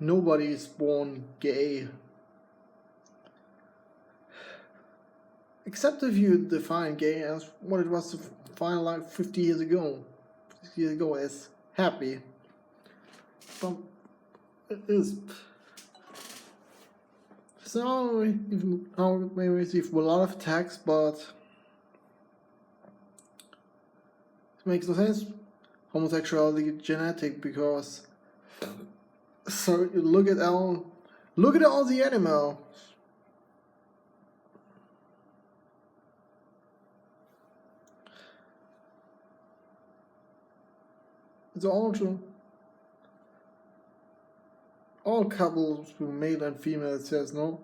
nobody is born gay. Except if you define gay as what it was defined like 50 years ago. 50 years ago as happy. But it is. So, even now we may receive a lot of attacks, but it makes no sense. Homosexuality genetic, because so you look at all the animals. It's all true. All couples with male and female says no.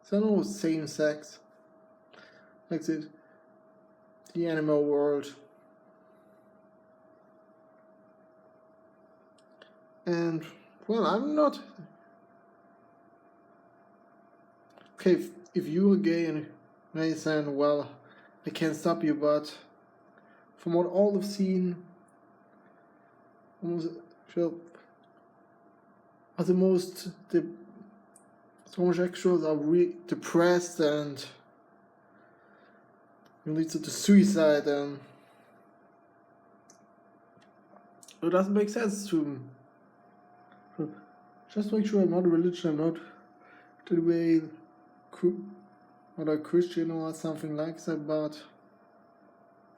There's no same sex. That's it. The animal world. And well, I'm not. Okay, if you are gay and may say, well, I can't stop you, but from what all have seen, homosexuals are really depressed and it leads to suicide, and it doesn't make sense to just make sure I'm not a religion, I'm not the way not a Christian or something like that, but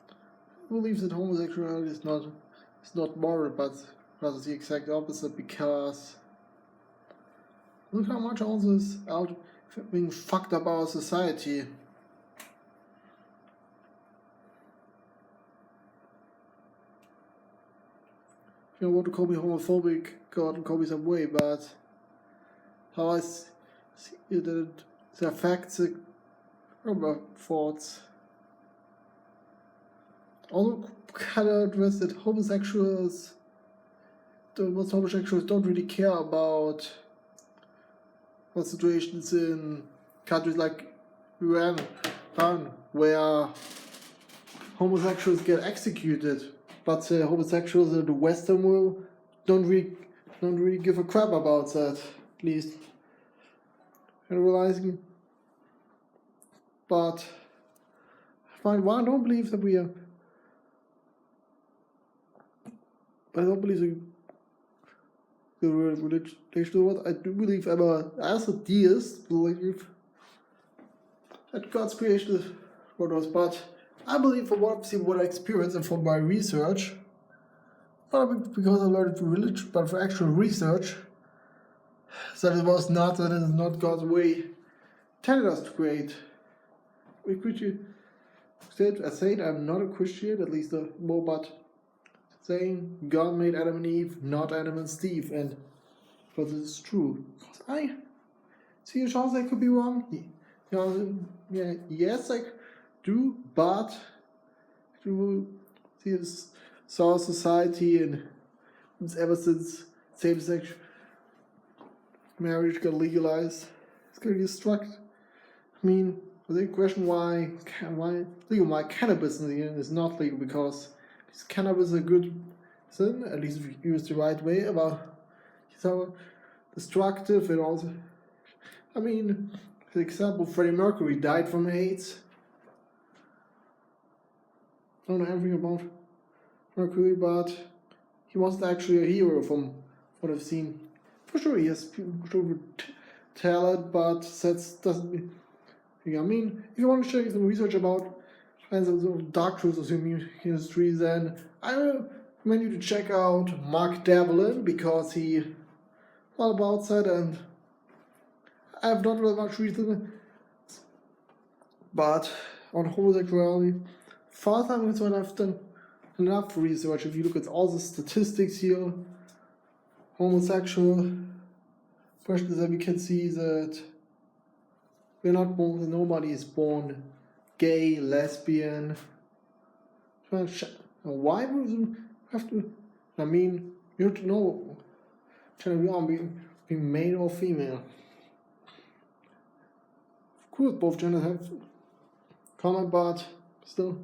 I believe that homosexuality is not moral, but rather the exact opposite, because look how much all this out being fucked up our society. If you want to call me homophobic, go out and call me some way, but how I see it, it affects the thoughts. Also, kind of address that homosexuals don't really care about what situations in countries like Iran, where homosexuals get executed, but homosexuals in the Western world don't really give a crap about that, at least. And realizing, but I don't believe that we are. I don't believe the religion. I do believe as a deist, believe that God's creation is what was, but I believe from what I experienced and from my research, not because I learned it from religion, but for actual research, that it is not God's way telling us to create. I say I'm not a Christian, at least more, but saying God made Adam and Eve, not Adam and Steve, and but this is true. Because I see a chance I could be wrong. Yes, I do, but through saw society, and ever since same-sex marriage got legalized, it's going to destruct. I mean, the question why cannabis is not legal, because cannabis is a good thing, at least if you use the right way, about so destructive, and also, I mean, for example, Freddie Mercury died from AIDS. I don't know anything about Mercury, but he wasn't actually a hero from what I've seen. For sure, he has talent, but that doesn't mean. I mean, if you want to check some research about some dark truths of the music industry, then I recommend you to check out Mark Devlin, because he thought about that, and I have not really much reason, but on homosexuality, far as I'm concerned, I've done enough research. If you look at all the statistics here, homosexual questions, that we can see that nobody is born gay, lesbian. Why would you have to? I mean, you have to know, can be male or female. Of course, both genders have common, but still.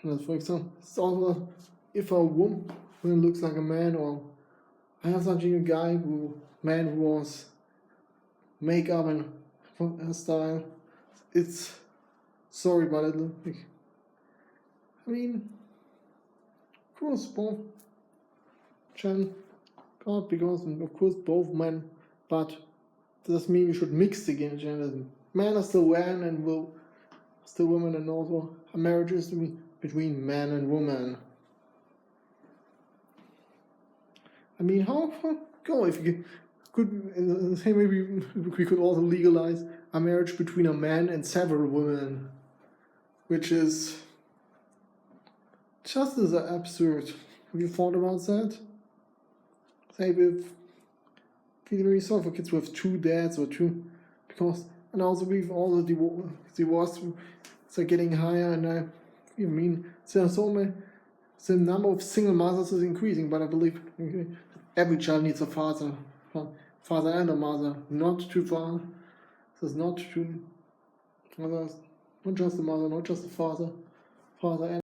And for example, it's also if a woman looks like a man, or I have something a man who was makeup and hairstyle. It's sorry, but I mean, of course, both Chen, God, because of course both men, but does mean we should mix the genders. Men are still men and will still women, and also a marriage is between man and woman. I mean, how go if you could in the same way we could also legalize a marriage between a man and several women, which is just as absurd. Have you thought about that? Say with feeling very sorry for kids with two dads or two, because and also with all the divorce are getting higher, and I mean there are so many. The number of single mothers is increasing, but I believe every child needs a father and a mother, not two fathers. There's not two mothers, not just a mother, not just a father and